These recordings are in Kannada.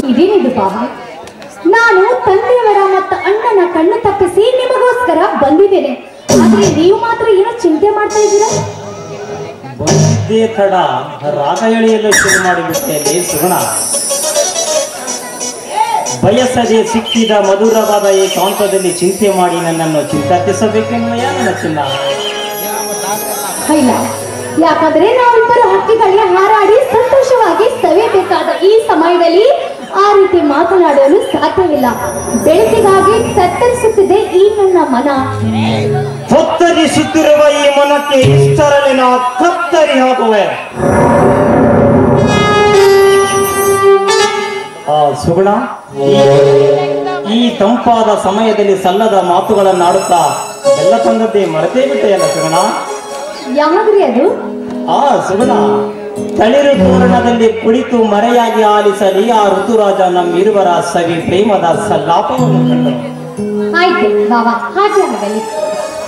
ಇದೇನಿದು ಬಾಬಾ? ನಾನು ತಂದೆಯವರ ಮತ್ತು ಅಣ್ಣನ ಕಣ್ಣು ತಪ್ಪಿಸಿ ನಿಮಗೋಸ್ಕರ ಬಂದಿದ್ದೇನೆ. ಆದ್ರೆ ನೀವು ಮಾತ್ರ ಏನೋ ಚಿಂತೆ ಮಾಡ್ತಾ ಇದ್ದೀರಾ? ಬಂದಿದ್ದೇ ತಡ ರಾಗ ಎಳೆಯಲು ಶುರು ಮಾಡಿಬಿಟ್ಟೆ ಸುಗುಣ. ಬಯಸದೆ ಸಿಕ್ಕಿದ ಮಧುರವಾದ ಏಕಾಂತದಲ್ಲಿ ಚಿಂತೆ ಮಾಡಿ ನನ್ನನ್ನು ಚಿಂತಿಸಬೇಕೆನ್ನುವ ನನ್ನ ಚಿನ್ನ. ಇಲ್ಲ, ಯಾಕಂದ್ರೆ ನಾವಿಬ್ಬರು ಹಕ್ಕಿಗಳಿಗೆ ಹಾರಾಡಿ ಸಂತೋಷವಾಗಿ ಸವಿಯಬೇಕಾದ ಈ ಸಮಯದಲ್ಲಿ ಆ ರೀತಿ ಮಾತನಾಡಲು ಸಾಧ್ಯವಿಲ್ಲ. ಬೆಳಕಿಗಾಗಿ ತತ್ತರಿಸುತ್ತಿದೆ ಈ ನನ್ನ ಮನ. ತತ್ತರಿಸುತ್ತಿರುವ ಈ ಮನಕ್ಕೆ ಇಷ್ಟರಲ್ಲಿ ನಾ ಕತ್ತರಿ ಹಾಕುವೆ. ಸುಗುಣ, ಈ ತಂಪಾದ ಸಮಯದಲ್ಲಿ ಸಲ್ಲದ ಮಾತುಗಳನ್ನಾಡುತ್ತಾ ಎಲ್ಲ ತಂದದ್ದೇ ಮರೆತೇ ಬಿಟ್ಟೆಯಲ್ಲ ಸುಗುಣ. ಯಾವಾಗ್ರಿ ಅದು? ಸುಗುಣ, ತಳಿರು ತೋರಣದಲ್ಲಿ ಕುಳಿತು ಮರೆಯಾಗಿ ಆಲಿಸಲಿ ಆ ಋತುರಾಜ ನಮ್ಮಿರುವರ ಸವಿ ಪ್ರೇಮದ ಸಲ್ಲಾಪವನ್ನು ಕಂಡರು. ಆಯ್ತು ಬಾಬಾ, ಹಾಗೆ ಆಗಲಿ.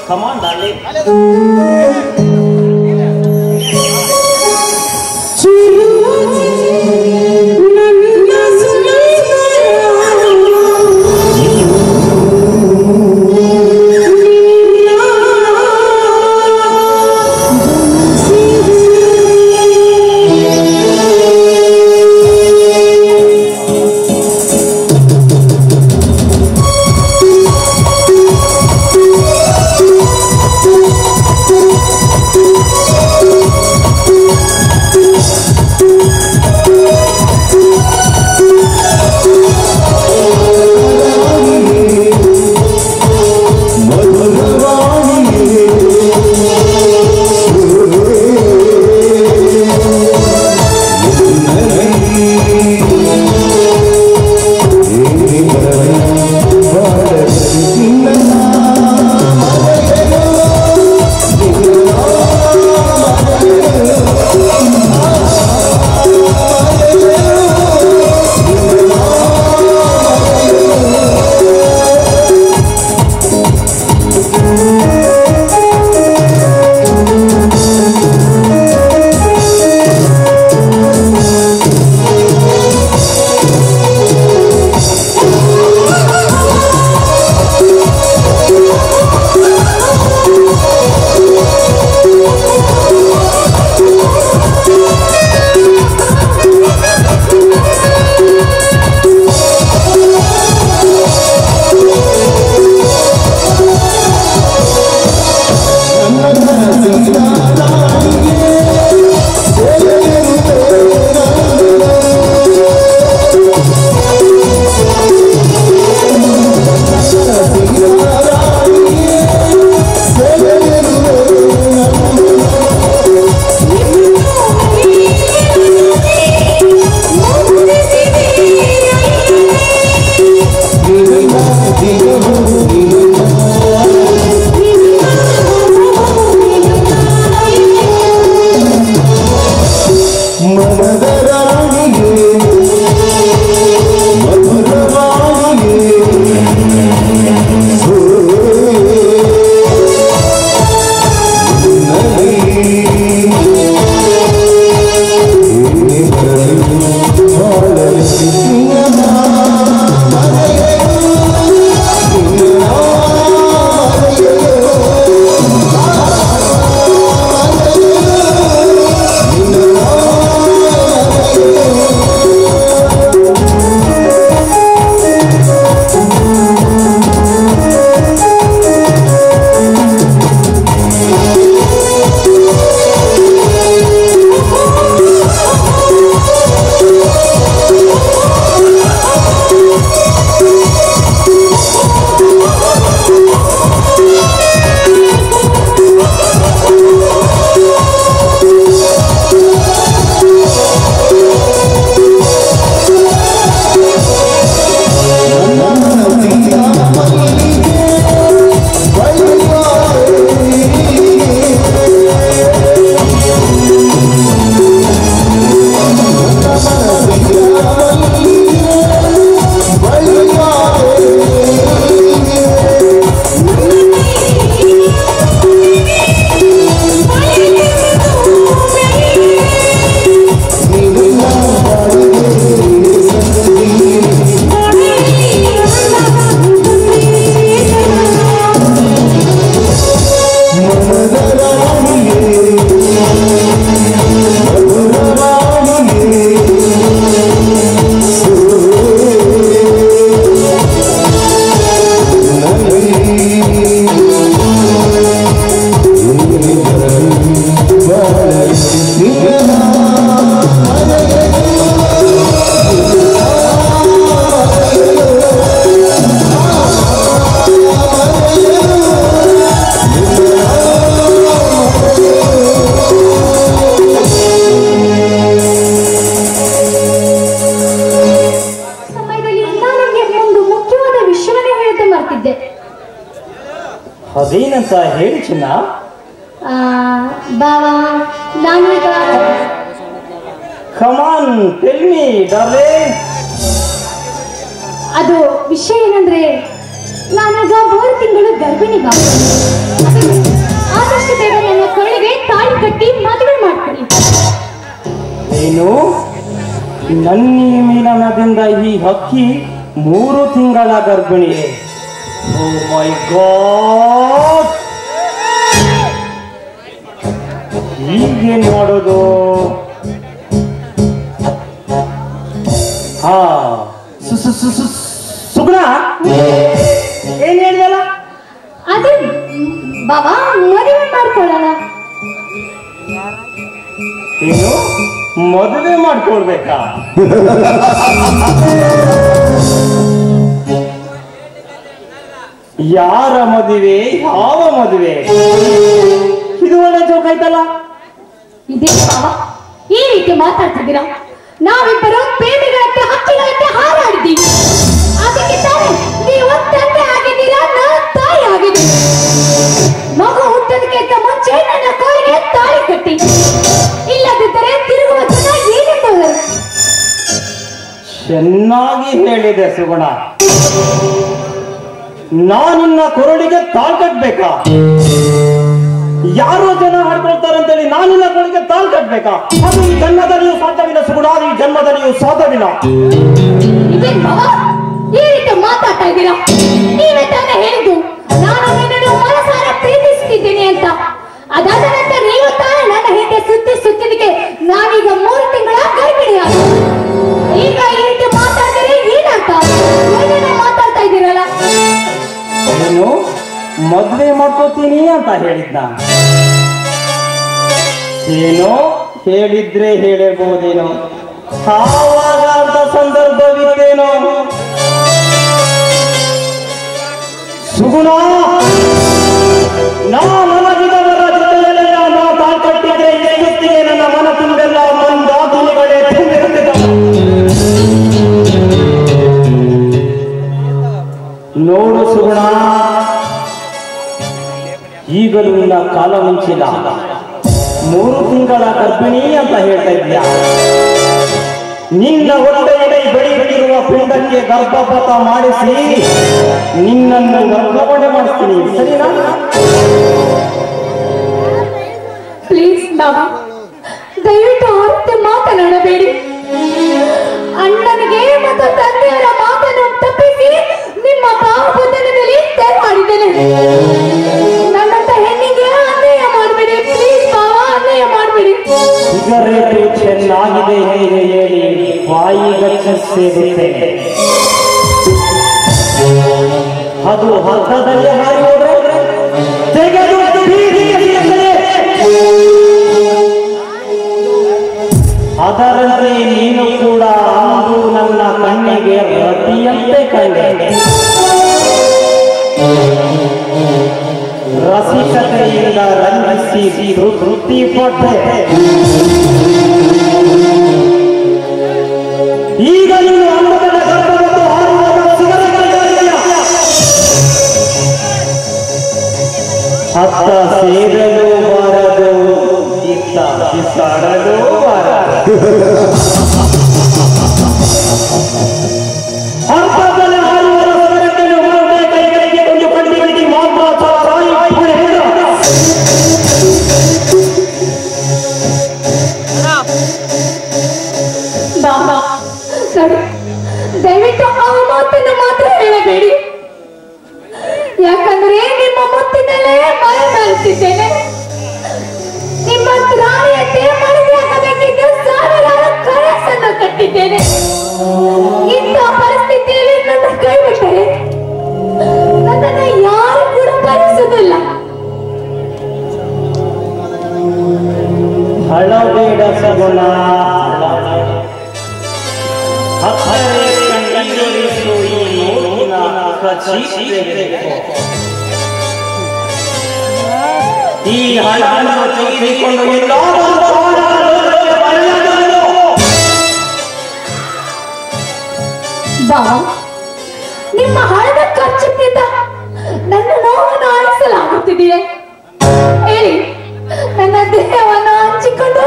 ಕಮಾಂಡ್ ಅಲ್ಲಿ ಅದೇನಂತ ಹೇಳಿ ಚಿನ್ನ. ಬಾವ, ನಾನೀಗ ಕಮಾನ್ ಟೆಲ್ ಮೀ ಡಾರ್ಲಿಂಗ್. ಅದು ವಿಷಯ ಏನಂದ್ರೆ, ನಾನೀಗ 3 ತಿಂಗಳು ಗರ್ಭಿಣಿ ಬಾವ. ಆದಷ್ಟು ಬೇಗ ನನ್ನ ಕೊರಳಿಗೆ ತಾಳಿ ಕಟ್ಟಿ ಮದುವೆ ಮಾಡ್ತೀನಿ. ಏನು, ನನ್ನಿ ಮಿಲನದಿಂದ ಈ ಹಕ್ಕಿ 3 ತಿಂಗಳ ಗರ್ಭಿಣಿ? ಓ ಮೈ ಗಾಡ್, ಈಗೇನ್ ಮಾಡೋದು? ಹಾ, ಸುಗುಣ ಏನ್ ಹೇಳಿದಲ್ಲ? ಅದೇ ಬಾವ, ಮದುವೆ ಮಾಡ್ಕೊಳ್ಳೋಣ. ಏನು, ಮದುವೆ ಮಾಡ್ಕೊಳ್ಬೇಕಾ? ಯಾರ ಮದುವೆ, ಯಾವ ಮದುವೆ? ಇದು ಒಳ್ಳೆ ಜೋಕ್ ಆಯ್ತಲ್ಲ. ಇದೇ ಬಾವ, ಈ ರೀತಿ ಮಾತಾಡ್ತಿದ್ದೀರಾ? ನಾವಿಬ್ಬರು ಪ್ರೇಮಿಗಳಂತೆ ಹಕ್ಕಿಗಳಂತೆ ಹಾರಾಡಿದ್ದೀವಿ. ಅದಕ್ಕೆ ತಾನೇ ನೀವು ತಂದೆ ಆಗಿದ್ದೀರಾ, ನಾನು ತಾಯಿ ಆಗಿದ್ದೀನಿ. ಮಗು ಹುಟ್ಟೋದಕ್ಕಿಂತ ಮುಂಚೆ ನನ್ನ ಕೋರಿಗೆ ತಾಳಿ ಕಟ್ಟಿ, ಇಲ್ಲದಿದ್ದರೆ ತಿರುಗುವ ಜನ ಏನೆಂದವರು. ಚೆನ್ನಾಗಿ ಹೇಳಿದೆ ಸುಗುಣ. ನಾನಿನ್ನ ಕೊರಳಿಗೆ ತಾಳ್ ಕಟ್ಬೇಕಾ? ಯಾರೋ ಜನ ಹಾಡ್ಕೊಳ್ತಾರೆ ಅಂತೇಳಿ ನಾನಿನ್ನ ಕೊರಳಿಗೆ ತಾಳ್ ಕಟ್ಬೇಕಾ? ಅದು ಈ ಜನ್ಮದಲ್ಲಿಯೂ ಸಾಧ್ಯವಿಲ್ಲ ಸುಗುಣ, ಈ ಜನ್ಮದಲ್ಲಿಯೂ ಸಾಧ್ಯವಿಲ್ಲ. ಇದೇನ್ ಬಾವ, ಈ ರೀತಿ ಮಾತಾಡ್ತಾ ಇದ್ದೀರಾ? ನೀವೇ ತಾನೇ ಹೇಳಿದ್ದು ನಾನು ನಿನ್ನನ್ನು ಮನಸಾರ ಪ್ರೀತಿಸುತ್ತಿದ್ದೇನೆ ಅಂತ. ಅದಾದ ನಂತರ ನೀವು ತಾನೇ ನನ್ನ ಹಿಂದೆ ಸುತ್ತಿದ್ದಕ್ಕೆ ನಾನೀಗ 3 ತಿಂಗಳ ಗರ್ಭಿಣಿಯಾದ. ಈಗ ಈ ರೀತಿ ಮಾತಾಡಿದರೆ ಏನಂತ? ಏನೇನೋ ಮಾತಾಡ್ತಾ ಇದ್ದೀರಲ್ಲ. ಏನು, ಮದ್ವೆ ಮಾಡ್ಕೋತೀನಿ ಅಂತ ಹೇಳಿದ್ದ? ಏನೋ ಹೇಳಿದ್ರೆ ಹೇಳಿರ್ಬೋದೇನೋ, ಆವಾಗ ಅಂತ ಸಂದರ್ಭವಿತ್ತೇನೋ. ಸುಗುಣ, ನಾ ಮಲಗಿದವರ ಜೊತೆಯಲ್ಲೆಲ್ಲ ನಾ ತಾಳ್ ಕಟ್ಟಿದ್ರೆ ಜಗತ್ತಿಗೆ ನನ್ನ ಮನ ತುಂಬೆಲ್ಲ ಮಂದಾದುಗಳೇ ತುಂಬಿರುತ್ತಿದ್ದ. ನೋಡು ಸುಗುಣ, ಈಗಲೂ ನಿನ್ನ ಕಾಲ ಮುಂಚಿಲ್ಲ. 3 ತಿಂಗಳ ಗರ್ಭಿಣಿ ಅಂತ ಹೇಳ್ತಾ ಇದ್ಯಾ? ನಿನ್ನ ಹೊಟ್ಟೆಯಲ್ಲಿ ಬೆಳೆಯುತ್ತಿರುವ ಪಿಂಡಕ್ಕೆ ಗರ್ಭಪಾತ ಮಾಡಿಸಿ ನಿನ್ನನ್ನು ವರ್ಗಾವಣೆ ಮಾಡಿಸ್ತೀನಿ, ಸರಿನಾ? ಪ್ಲೀಸ್ ಬಾವ, ದಯವಿಟ್ಟು ಆರುತ್ತೆ ಮಾತನಾಡಬೇಡಿ. ಅಣ್ಣನಿಗೆ ಮತ್ತು ತಂದೆಯರ ಮಾತನ್ನು ತಪ್ಪಿಸಿ ನಿಮ್ಮ ಭಾವಬಂಧನದಲ್ಲಿ ಮಾಡಿದ್ದೇನೆ. ನನ್ನಂತ ಹೆಣ್ಣಿಗೆ ಅನ್ಯಾಯ ಮಾಡಬೇಡಿ ಪ್ಲೀಸ್ ಬಾವ, ಅನ್ಯಾಯ ಮಾಡಬೇಡಿ. ಸಿಗರೇಟು ಚೆನ್ನಾಗಿದೆ ಹೇಗೆ ಹೇಳಿ ಬಾಯಿಗಚ್ಚ ಸೇರುತ್ತೇನೆ. ಅದು ಹಗ್ಗದಲ್ಲಿ ಹಾರಿ ಹೋದ್ರೆ ತೆಗೆದು ಬೀದಿಗೆ ಬೀಸುತ್ತದೆ. ಅದರಂತೆ ನೀನು ಕೂಡ ಅಂದು ನನ್ನ ಕಣ್ಣಿಗೆ ರತಿಯಂತೆ ಕಂಡೆ. ರಸಿಕತೆಯಿಂದ ರಂಜಿಸಿ ತೃಪ್ತಿ ಪಟ್ಟೆ. ಈಗ ನೀನು ಅನ್ನದ ಗರ್ಭವನ್ನು ಹಾರುವಾಗ ಸಿಗಲಿಲ್ಲ. ಅತ್ತ ಸೇರಲು ಬಾರದು, ಇತ್ತ ಬಿಸಾಡಲು ಬಾರದು. ಅರ್ಥದಲ್ಲಿ ಹಾರುವ ರಸಕ್ಕೆ ಹೊರಗೆ ಕೈಗಳಿಗೆ ಒಂದು ಕಣ್ಣಿಗಳಿಗೆ ಮಾತ್ರ ಬಾಬಾ, ದಯವಿಟ್ಟು ಆ ಮಾತನ್ನು ಮಾತ್ರ ಹೇಳಬೇಡಿ. ಯಾಕಂದ್ರೆ ನಿಮ್ಮ ಮುತ್ತಿನಲ್ಲೇ ಮೈ ಮರೆತಿದ್ದೇನೆ. ನಿಮ್ಮ ರಾಣಿಯಂತೆ ಮನೆಯಾಗಬೇಕಿದ್ದ ಸಾವಿರಾರು ಕನಸನ್ನು ಕಟ್ಟಿದ್ದೇನೆ. ಇಂಥ ಪರಿಸ್ಥಿತಿಯಲ್ಲಿ ನನ್ನ ಕೈ ಬಿಟ್ಟರೆ ನನ್ನನ್ನು ಯಾರು ಕೂಡ ಭರಿಸುವುದಿಲ್ಲ. ಹಳಬೇಡ ಸಗುಣ, ಹಕ್ಕರೆ ಕಣ್ಣೀರಿಸು ಈ ನೋವಿನ ಕಚೀಬೇಕು. ಈ ಹಳವನ್ನು ತೆಗೆದುಕೊಂಡು ಬಾವ, ನಿಮ್ಮ ಹಣದ ಖರ್ಚಿನಿಂದ ನನ್ನ ನೋವನ್ನು ಆಡಿಸಲಾಗುತ್ತಿದೆಯೇ? ಹೇಳಿ, ನನ್ನ ದೇಹವನ್ನು ಹಂಚಿಕೊಂಡು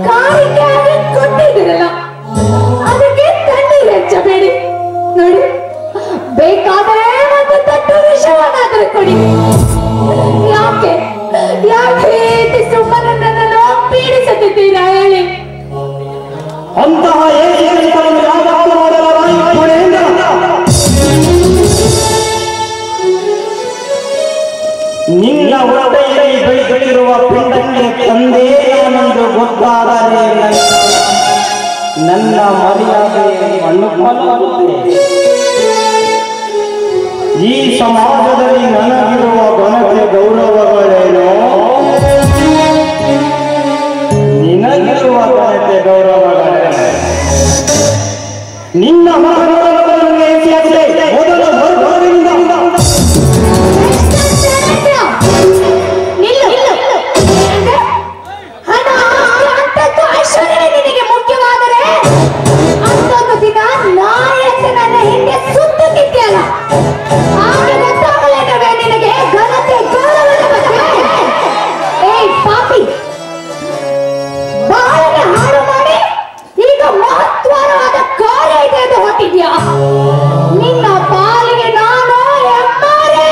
ಕಾಣಿಕೆಯಾಗಿ ಕೊಟ್ಟಿದ್ದೀರಲ್ಲ, ಅದಕ್ಕೆ ತಣ್ಣೀರು ಹೆಚ್ಚಬೇಡಿ. ನೋಡಿ, ಬೇಕಾದರೆ ಒಂದು ತಟ್ಟು ವಿಷವನ್ನಾದರೂ ಕೊಡಿ. ಯಾಕೆ ಯಾಕೆ ಸುಮ್ಮನೆ ನನ್ನನ್ನು ಪೀಡಿಸುತ್ತಿದ್ದೀರಾ? ಹೇಳಿ. ಅಂತಹ ನಿನ್ನ ಹೊಟ್ಟೆಯಲ್ಲಿ ಬೆಳೆದಿರುವ ಪಿಂಡಕ್ಕೆ ತಂದೆ ನಾನೆಂದು ಗೊತ್ತಾದರೆ ನನ್ನ ಮರ್ಯಾದೆ ಮಣ್ಣು ಪಾಲಾಗುತ್ತದೆ. ಈ ಸಮಾಜದಲ್ಲಿ ನನಗಿರುವ ಘನತೆ ಗೌರವಗಳೇನೋ ನಿನಗಿರುವ ಘನತೆ ಗೌರವಗಳೇನೋ. ನಿನ್ನ ಮೊದಲು ನಿನಗೆ ಮುಖ್ಯವಾದರೆ ಅಂದೊಂದು ದಿನ ನಾಯಕ ನನ್ನ ಹಿಂದೆ ಸುತ್ತುತ್ತಿದ್ದೆಯಲ್ಲ, ಆಗ ಗೊತ್ತಾಗಲೇನವೇ ನಿನಗೆ ಘನತೆ ಗೌರವದ ಬಗ್ಗೆ? ಏ ಪಾಪಿ, ಬಾಳನೆ ಹಾಳು ಮಾಡಿ ಈಗ ಮಹತ್ವವಾದ ಕಾರ್ಯ ಇದೆ ಎಂದು ಹೊಟ್ಟಿದ್ಯಾ? ನಿನ್ನ ಪಾಲಿಗೆ ನಾನು ಎಮ್ಮಾರೆ.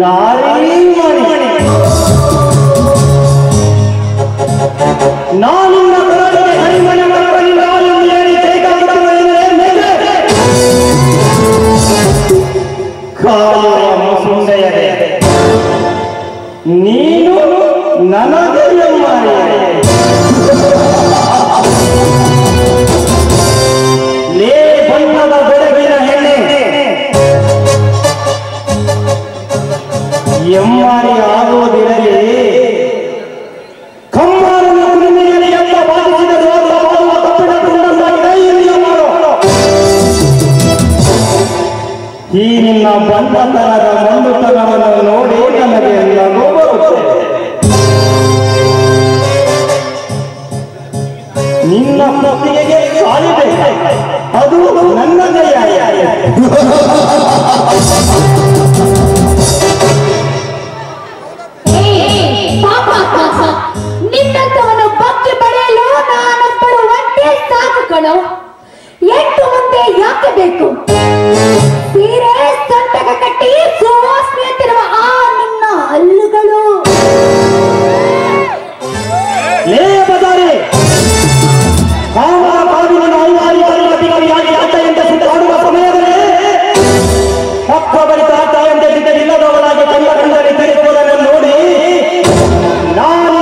ನಾನಿನ್ನ ನೀನು ನನಗೆ ಲೇ ಬಣ್ಣದ ಬೆಳಗಿನ ಹೆಣ್ಣೆ, ಎಮ್ಮಾರಿ ಆಗುವುದಿರಲಿ. ಕಮ್ಮಾರನ ಕುರಿಮೆಯಲ್ಲಿ ಎಂಬ ಬಾಧಿಸಿದ ಕಪ್ಪಿನ ತುಂಡನ್ನಾಗಿದೆ ಇಲ್ಲಿ ಎಮ್ಮಾರು. ಈ ನಿನ್ನ ಬಂಧತನದ ಮಂಡುತನವನ್ನು ನೋಡಿ ನನಗೆ ನಗು ಬರುತ್ತದೆ. ನಿನ್ನ ಪ್ರತಿಗೆ ಕಾಲಿದೆ, ಅದು ನನ್ನ ಕೈಯಾಯ. ನಿನ್ನಂತವನು ಬಕ್ಕಿ ಪಡೆಯಲು ನಾನೊಬ್ಬಳು ಒಂದೇ ಸಾಕು ಕಣೋ. 8 ಮುಂದೆ ಯಾಕೆ ಬೇಕು? ಸೀರೆ ಸೊಂಟಕ ಕಟ್ಟಿ ಸುವಾಸನೆ ತಿರುವ ಆ ನಿನ್ನ ಹಲ್ಲುಗಳು. ಲೇ ಬದಾರಿ, ಸುತ್ತಾಡುವ ಸಮಯದಲ್ಲಿ ಪಕ್ಕ ಬಳಿತ ತಾಯಂತೆ ಇಲ್ಲದವರಾಗಿ ಕಂಡ ಕಂಡರೆ ತೆಗೆದುಕೊಳ್ಳಲು ನೋಡಿ ನಾನು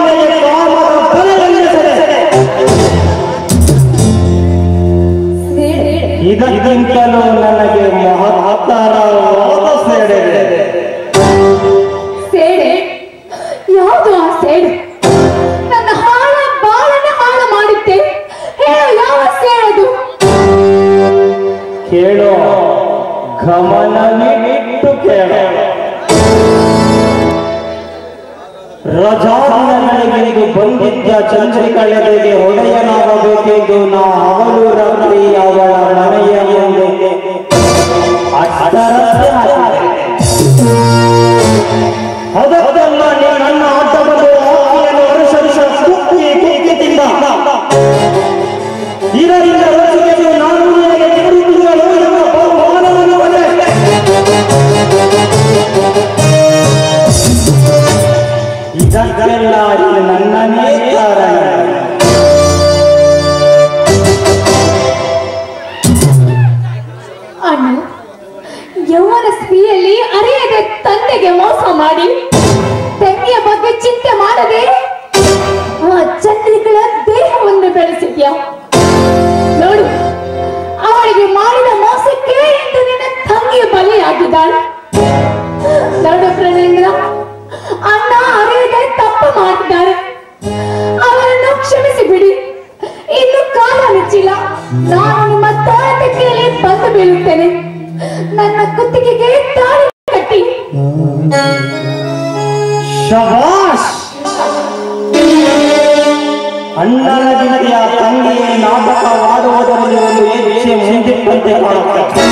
ಇದಕ್ಕಿಂತಲೂ ನನಗೆ ಮಹತ್ತರವಾದ ಸೇಡೆ. ಸೇಡೆ? ಯಾವುದು ಆ ಸೇಡೆ? ನನ್ನ ಹಾಳ ಬಾಳನ್ನ ಹಾಳು ಮಾಡಿದ್ದೆ. ಹೇಳು, ಯಾವ ಸೇಡದು? ಕೇಳೋ, ಗಮನವಿಟ್ಟು ಕೇಳೋ. ರಜಾದಿನಗಳಿಗೆಂದು ಬಂದಿದ್ದ ಚಂದ್ರಿಕೆಗೆ ಒಡೆಯನಾಗಬೇಕೆಂದು ನಾ ಹಗಲು ರಾತ್ರಿ ಅವಳ ಮನೆಯ ಮುಂದೆ ಅದಲ್ಲ ನನ್ನ ಆಟ ಬಂದು ಆಕೆಯನ್ನು ಅನುಸರಿಸ ಕುಕ್ಕಿತಿಂದ ಇದರಿಂದ ರಸಿಕೆಯು ನಾನು ನಿನಗೆ ತಿಳಿದುಕೊಳ್ಳಲು ಎಂಬ ಬಹುಮಾನವನ್ನು ಬಂದೆ. ಇದಕ್ಕೆಲ್ಲ ನನ್ನನ್ನೇ ಕಾರಣ. ಅಣ್ಣ, ಯೌವನ ಸ್ತ್ರೀಯಲ್ಲಿ ಅರಿಯದೆ ತಂದೆಗೆ ಮೋಸ ಮಾಡಿ ತಂಗಿಯ ಬಗ್ಗೆ ಚಿಂತೆ ಮಾಡದೆ ಆ ಚಂದ್ರಿಗಳ ದೇಹವನ್ನು ಬೆಳೆಸಿದ್ಯಾ? ನೋಡು, ಅವಳಿಗೆ ಮಾಡಿದ ಮೋಸಕ್ಕೆ ಇಂದು ನಿನ್ನ ತಂಗಿ ಬಲಿಯಾಗಿದ್ದಾಳೆ. ನೋಡು ಪ್ರಣೇಂದ್ರ, ಅಣ್ಣ ಅರಿಯದೆ ತಪ್ಪು ಮಾಡಿದ್ದಾರೆ. ಅವರನ್ನು ಕ್ಷಮಿಸಿ ಬಿಡಿ. ಇನ್ನು ಕಾಲ ಮಿಚ್ಚಿಲ್ಲ. ನಾನು ನಿಮ್ಮ ತಾಳತೆಕೆಯಲ್ಲಿ ಬಂದು ಬೀಳುತ್ತೇನೆ. ನನ್ನ ಕುತ್ತಿಗೆಗೆ ತಾಳಿ ಕಟ್ಟಿ. ಶಬಾಷ್! ಅಣ್ಣನ ಗಿರಿಯ ತಂಗಿಯೇ ನಾಟಕವಾಡುವುದರಲ್ಲಿ ಒಂದು ಹೆಜ್ಜೆ ಮುಂದಿಟ್ಟಂತೆ ಮಾಡುತ್ತಾರೆ.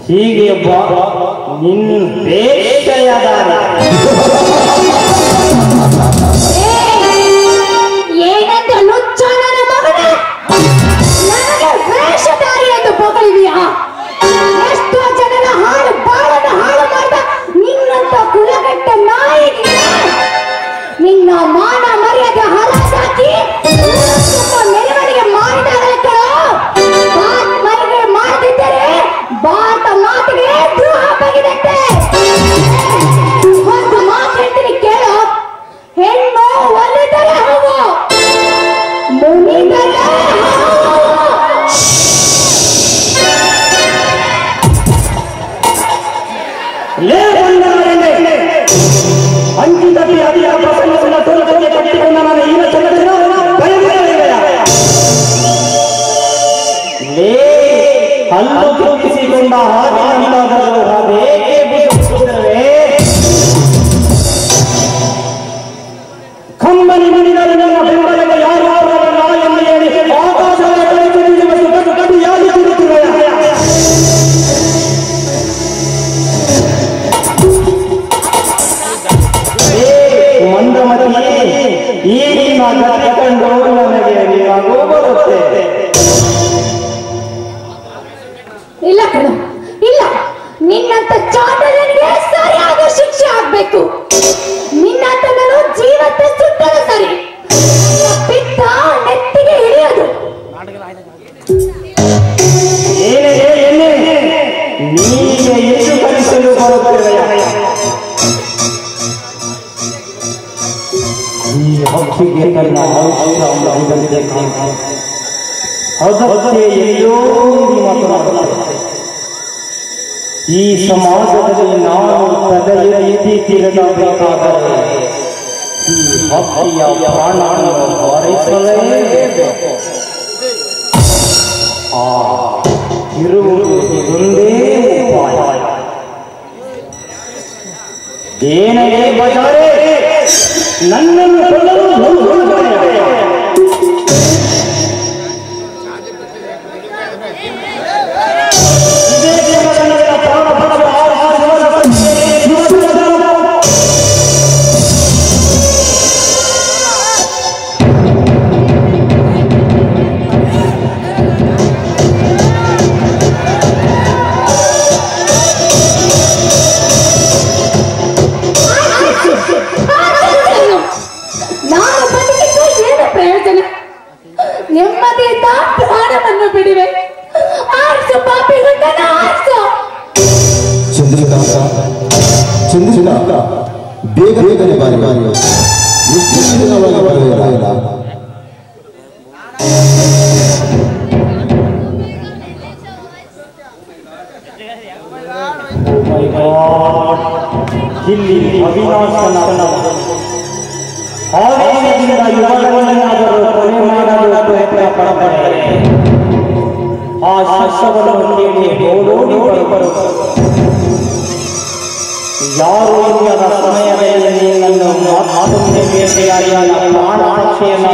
ಹೀಗೆ ನಿನ್ನ ಬೇಷೆಯಾದ ಏನಂತ ಲುಚ್ಚ ನನ್ನ ಮಗನ ನನಗೆ ವೇಷಧಾರಿ ಎಂದು ಹೊಗಳಿದೆಯಾ? ಎಷ್ಟೋ ಜನರ ಹಾಳು ಬಾಳನ್ನು ಹಾಳು ಮಾಡಿದ ನಿನ್ನಂತ ಕುಲಗೆಟ್ಟ ನಾಯಿಗೆ ನಿನ್ನ ಮಾನ ಮರ್ಯಾದೆ ಹರಾಜಾಕಿ ಮೆರವಣಿಗೆ ಮಾಡಿದಾಗಲೇ ಕಣೋ. ಬಾತ್ ಮರಿಗೆ ಮಾಡದಿದ್ದರೆ ಬಾತ ಮಾತಿಗೆ ದ್ರೋಹ ಬಗೆದಂತೆ. ಒಂದು ಮಾತು ಹೇಳ್ತೀನಿ ಕೇಳೋ, ಹೆಣ್ಣು ಒಲಿದರೆ ಹೋಗು, ಮುನಿದರೆ ಹಲ್ಲು ತೂಗಿಸಿಕೊಂಡ ಕಂಬನಿ ಮನಿದರೆ ನನ್ನ ಬೆಂಬಲಕ್ಕೆ ಯಾರು ಬರಲ್ಲ ಎಂದು ಹೇಳಿ ಆಕಾಶದ ಕಟ್ಟು ಯಾರು ತಿರುಗುತ್ತಿರುವೆಯ? ಮಂದಮತಿ ಈಗಿನ ಗತಿ ಕಂಡು ನನಗೆ ನೀವಾಗೂ ಬರುತ್ತೆ. ಇಲ್ಲ ಕಣ, ಇಲ್ಲ, ನಿನ್ನಂತ ಚಾಟನಿಗೆ ಸರಿಯಾದ ಶಿಕ್ಷೆ ಆಗ್ಬೇಕು. ನಿನ್ನಂತ ನಾನು ಜೀವಂತ ಸುಟ್ಟರು ಸರಿ, ಪಿತ್ತ ನೆತ್ತಿಗೆ ಹಿಡಿಯೋದು. ನೀಗೆ ಎಷ್ಟು ಕಲಿಸಲು ಬರುತ್ತಿರುವೆಯ? ಈ ಹಕ್ಕಿಗೆ ತನ್ನ ಅದಕ್ಕೆ ಎಲ್ಲೋ ಮಾತನಾಡುತ್ತದೆ. ಈ ಸಮಾಜದಲ್ಲಿ ನಾವು ತಲೆ ಎತ್ತಿ ತಿರುಗಬೇಕಾದರೆ ಈ ಹಕ್ಕಿಯ ಪ್ರಾಣವನ್ನು ಹಾರೈಸಲೇಬೇಕು. ಇರುವುದು ಇದೊಂದೇ ಉಪಾಯ. ಏನೇ ಬಜಾರೆ ನನ್ನನ್ನು ಕೊಲ್ಲಲು ನಾನು ಬದುಕಿದ್ದು ಏನು ಪ್ರಯೋಜನ? ನೆಮ್ಮದಿಯಿಂದ ಪ್ರಾಣವನ್ನು ಬಿಡಿವೆ. ಆರ್ಸು ಪಾಪಿ ಗಂಡನ ಆರ್ಸು. ಚಂದ್ರಿಕಾ, ಬೇಗ ಬೇಗನೆ ಬಾರಿ ಬಾರಿ. ಎಷ್ಟು ದಿನವಾಗಿ ಬರಲಿಲ್ಲ? ಇಲ್ಲಿ ಅವಿನಾಶನ ಆವೇಶದಿಂದ ಯುವಕರನ್ನಾದರೂ ಕೊಲೆ ಮಾಡಲು ಪ್ರಯತ್ನ ಪಡಬಾರದೆ. ಆ ಶಿಷ್ಯವನ್ನು ಕೇಳಿ ಓಡೋಡಿ ಬರುವರು. ಯಾರು ಇಲ್ಲದ ಸಮಯದಲ್ಲಿ ನನ್ನನ್ನು ಮಾತುಕತೆ ಬೇಟೆಯಾಡಿ ಪ್ರಾಣ ರಕ್ಷೆಯನ್ನು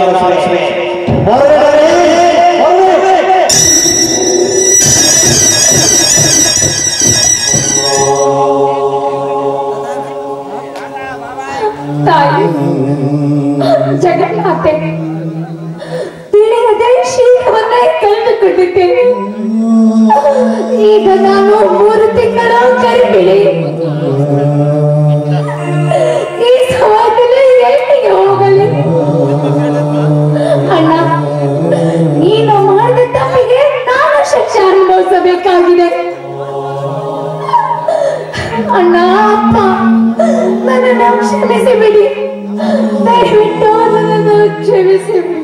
ತಾಯಿ ಜಗನ್ಮಾತೆ, ತಿಳಿಯದೆ ಶೀಲವನ್ನೇ ಕಳೆದುಕೊಂಡಿದ್ದೇನೆ. ಈಗ ನಾನು 3 ತಿಂಗಳ ಕರಿಬಿಡಿ. ಈ ಸವಾಲಲ್ಲಿ ಎಲ್ಲಿಗೆ ಹೋಗಲಿ? ಅಣ್ಣ, ನೀನು ಮಾಡಿದ ತಪ್ಪಿಗೆ ನಾನು ಶಿಕ್ಷೆ ಅನುಭವಿಸಬೇಕಾಗಿದೆ. ಅಣ್ಣ, ಅಪ್ಪ, ನನ್ನನ್ನು ಕ್ಷಮಿಸಿಬಿಡಿ. ದಯವಿಟ್ಟು ನನ್ನನ್ನು ಕ್ಷಮಿಸಿಬಿಡಿ.